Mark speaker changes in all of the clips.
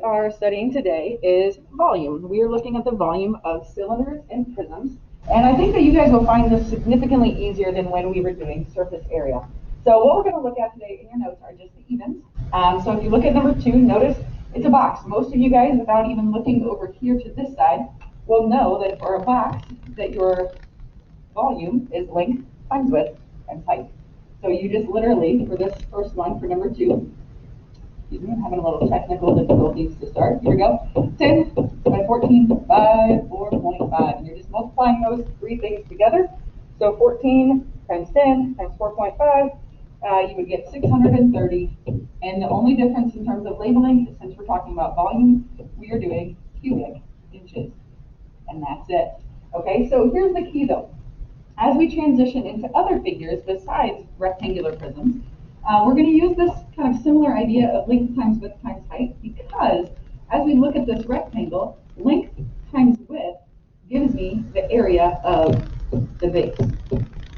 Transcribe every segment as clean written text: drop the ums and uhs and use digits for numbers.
Speaker 1: are studying today is volume. We are looking at the volume of cylinders and prisms. And I think that you guys will find this significantly easier than when we were doing surface area. So what we're going to look at today in your notes are just the evens. So if you look at number 2, notice it's a box. Most of you guys, without even looking over here to this side, will know that for a box that your volume is length times width times height. So you just literally, for this first one, for number 2, excuse me, I'm having a little technical difficulties to start. Here we go. 10 by 14 by 4.5. And you're just multiplying those three things together. So 14 times 10 times 4.5, you would get 630. And the only difference in terms of labeling is since we're talking about volume, we are doing cubic inches. And that's it. Okay, so here's the key though. As we transition into other figures besides rectangular prisms, we're going to use this kind of similar idea of length times width times height because as we look at this rectangle, length times width gives me the area of the base.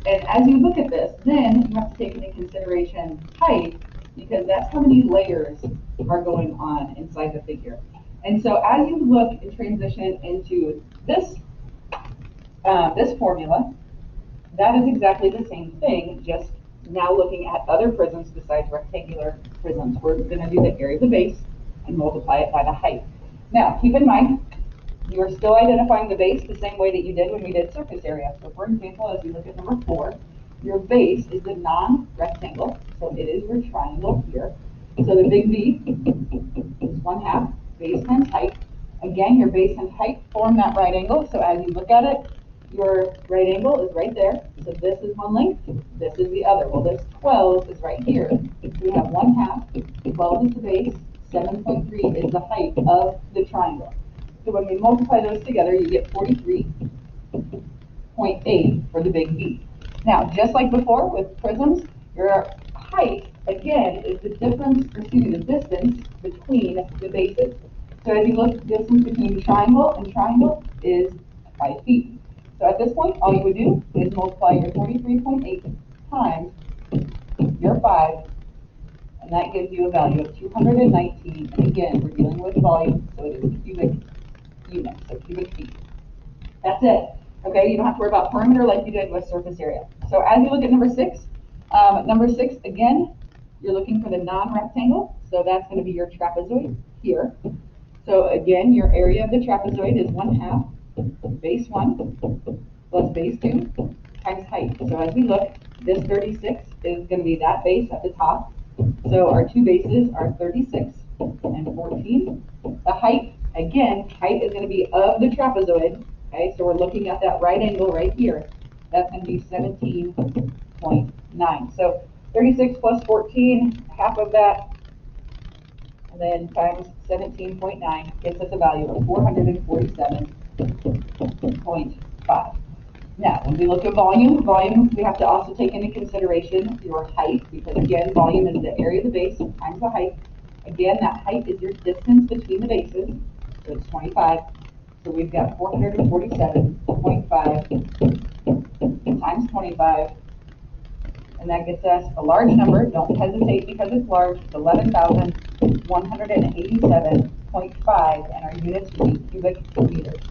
Speaker 1: And as you look at this, then you have to take into consideration height because that's how many layers are going on inside the figure. And so as you look and transition into this formula, that is exactly the same thing, just now looking at other prisms besides rectangular prisms. We're going to do the area of the base and multiply it by the height. Now, keep in mind, you are still identifying the base the same way that you did when we did surface area. So for example, as we look at number 4, your base is the non-rectangle, so it is your triangle here. So the big V is 1/2 base times height. Again, your base and height form that right angle, so as you look at it, your right angle is right there. So this is one length, this is the other. Well, this 12 is right here. So we have 1/2, 12 is the base, 7.3 is the height of the triangle. So when we multiply those together, you get 43.8 for the big V. Now, just like before with prisms, your height, again, is the difference, the distance between the bases. So as you look, the distance between triangle and triangle is 5 feet. So at this point, all you would do is multiply your 43.8 times your 5, and that gives you a value of 219. And again, we're dealing with volume, so it is cubic units, so cubic feet. That's it. Okay, you don't have to worry about perimeter like you did with surface area. So as you look at number 6, again, you're looking for the non-rectangle, so that's going to be your trapezoid here. So again, your area of the trapezoid is 1/2 base 1 plus base 2 times height. So as we look, this 36 is going to be that base at the top. So our two bases are 36 and 14. The height, again, height is going to be of the trapezoid. Okay, so we're looking at that right angle right here. That's going to be 17.9. So 36 plus 14, half of that, and then times 17.9 gets us a value of 447.5. Now, when we look at volume, we have to also take into consideration your height, because again, volume is the area of the base times the height. Again, that height is your distance between the bases, so it's 25. So we've got 447.5 times 25, and that gets us a large number. Don't hesitate because it's large. It's 11,187.5, and our units would be cubic meters.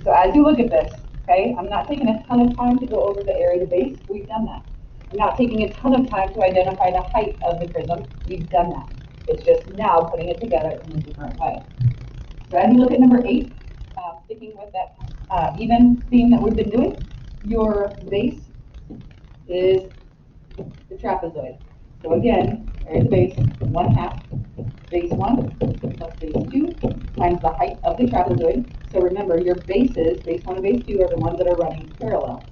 Speaker 1: So as you look at this, okay, I'm not taking a ton of time to go over the area of the base. We've done that. I'm not taking a ton of time to identify the height of the prism. We've done that. It's just now putting it together in a different way. So as you look at number 8, sticking with that even theme that we've been doing, your base is the trapezoid. So again, area of the base, 1/2 base 1 plus base 2 times the height of the trapezoid. So remember, your bases, base 1 and base 2, are the ones that are running parallel.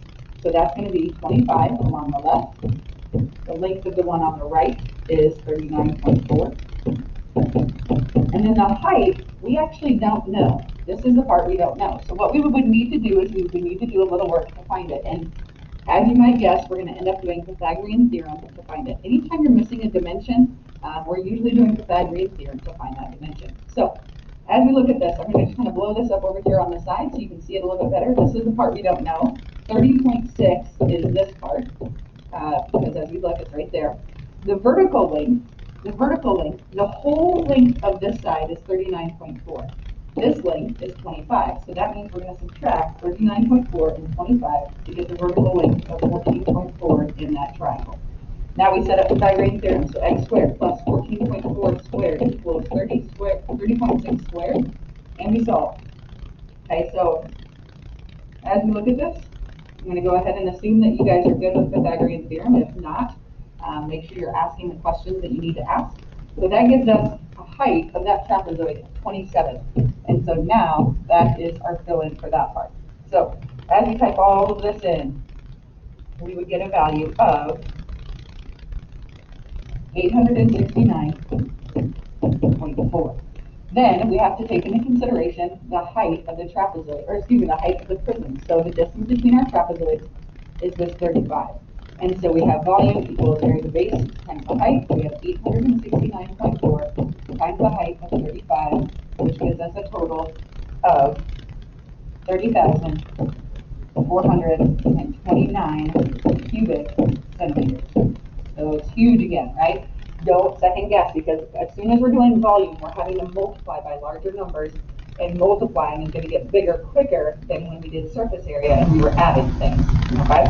Speaker 1: So that's going to be 25 along the left. The length of the one on the right is 39.4. And then the height, we actually don't know. This is the part we don't know. So what we would need to do is we would need to do a little work to find it. And as you might guess, we're going to end up doing Pythagorean theorem to find it. Anytime you're missing a dimension, we're usually doing Pythagorean theorem to find that dimension. So as we look at this, I'm going to just kind of blow this up over here on the side so you can see it a little bit better. This is the part we don't know. 30.6 is this part, because as we look, it's right there. The vertical length the vertical length, the whole length of this side is 39.4. This length is 25, so that means we're going to subtract 39.4 and 25 to get the vertical length of 14.4 in that triangle. Now we set up the Pythagorean theorem, so x squared plus 14.4 squared equals 30.6 squared, and we solve. Okay, so as we look at this, I'm going to go ahead and assume that you guys are good with Pythagorean theorem. If not, make sure you're asking the questions that you need to ask. So that gives us a height of that trapezoid of 27. And so now that is our fill-in for that part. So as we type all of this in, we would get a value of 869.4. Then we have to take into consideration the height of the trapezoid, or excuse me, the height of the prism. So the distance between our trapezoids is this 35. And so we have volume equals area of the base times the height. We have 869.4 times the height of 35, which gives us a total of 30,429 cubic centimeters. So it's huge again, right? Don't second guess, because as soon as we're doing volume, we're having to multiply by larger numbers, and multiplying is going to get bigger quicker than when we did surface area and we were adding things, okay?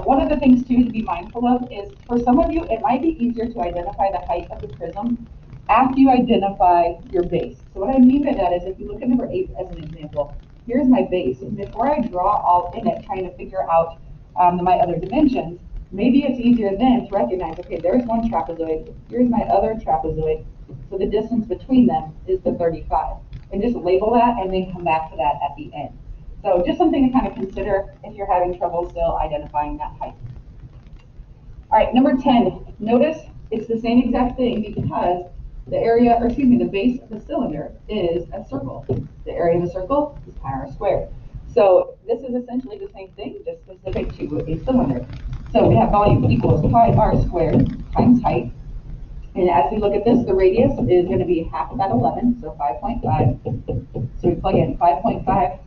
Speaker 1: One of the things too to be mindful of is, for some of you, it might be easier to identify the height of the prism after you identify your base. So what I mean by that is, if you look at number 8 as an example, here's my base, and before I draw all in it trying to figure out my other dimensions, maybe it's easier then to recognize, okay, there's one trapezoid, here's my other trapezoid, so the distance between them is the 35. And just label that and then come back to that at the end. So just something to kind of consider if you're having trouble still identifying that height. All right, number 10, notice it's the same exact thing, because the area, or excuse me, the base of the cylinder is a circle. The area of the circle is pi r squared. So this is essentially the same thing, just specific to a cylinder. So we have volume equals pi r squared times height. And as we look at this, the radius is going to be half of that 11, so 5.5. So we plug in 5.5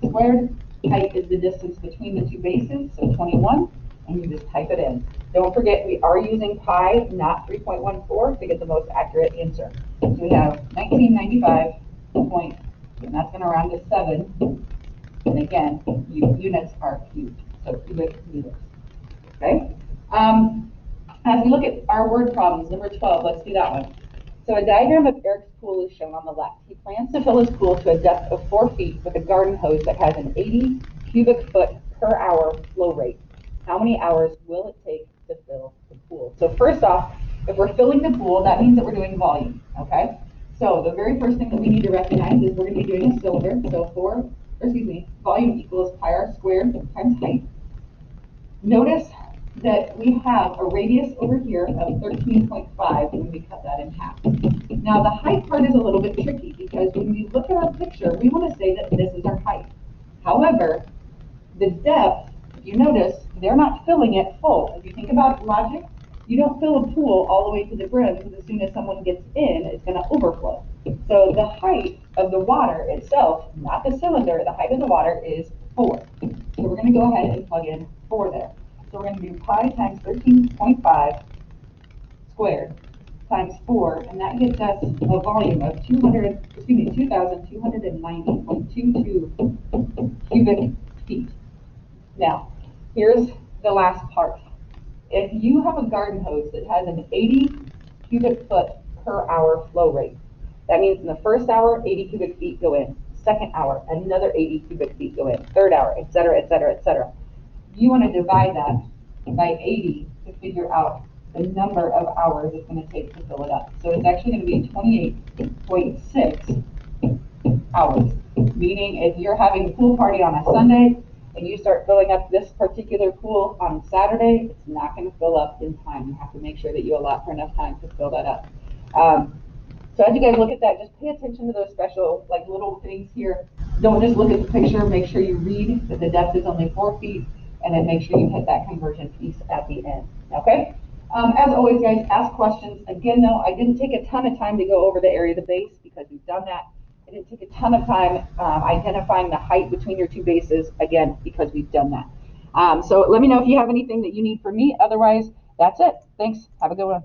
Speaker 1: squared. Height is the distance between the two bases, so 21, and you just type it in. Don't forget, we are using pi, not 3.14, to get the most accurate answer. So we have 1995 point, and that's going to round to 7. And again, units are cubed, so cubic meters. Okay? As we look at our word problems, number 12, let's do that one. So a diagram of Eric's pool is shown on the left. He plans to fill his pool to a depth of 4 feet with a garden hose that has an 80 cubic foot per hour flow rate. How many hours will it take to fill the pool? So first off, if we're filling the pool, that means that we're doing volume, okay? So the very first thing that we need to recognize is we're going to be doing a cylinder. So volume equals pi r squared times height. Notice that we have a radius over here of 13.5 when we cut that in half. Now the height part is a little bit tricky, because when we look at our picture, we want to say that this is our height. However, the depth, if you notice, they're not filling it full. If you think about logic, you don't fill a pool all the way to the brim, because as soon as someone gets in, it's going to overflow. So the height of the water itself, not the cylinder, the height of the water is 4. So we're going to go ahead and plug in 4 there. So we're going to do pi times 13.5 squared times 4, and that gives us a volume of 2,290.22 cubic feet. Now, here's the last part. If you have a garden hose that has an 80 cubic foot per hour flow rate, that means in the first hour, 80 cubic feet go in. Second hour, another 80 cubic feet go in. Third hour, et cetera, et cetera, et cetera. You want to divide that by 80 to figure out the number of hours it's going to take to fill it up. So it's actually going to be 28.6 hours. Meaning, if you're having a pool party on a Sunday and you start filling up this particular pool on Saturday, it's not going to fill up in time. You have to make sure that you allot for enough time to fill that up. So as you guys look at that, just pay attention to those special, like, little things here. Don't just look at the picture. Make sure you read that the depth is only 4 feet, and then make sure you hit that conversion piece at the end. Okay? As always, guys, ask questions. Again, though, I didn't take a ton of time to go over the area of the base, because we've done that. I didn't take a ton of time identifying the height between your two bases, again, because we've done that. So let me know if you have anything that you need from me. Otherwise, that's it. Thanks. Have a good one.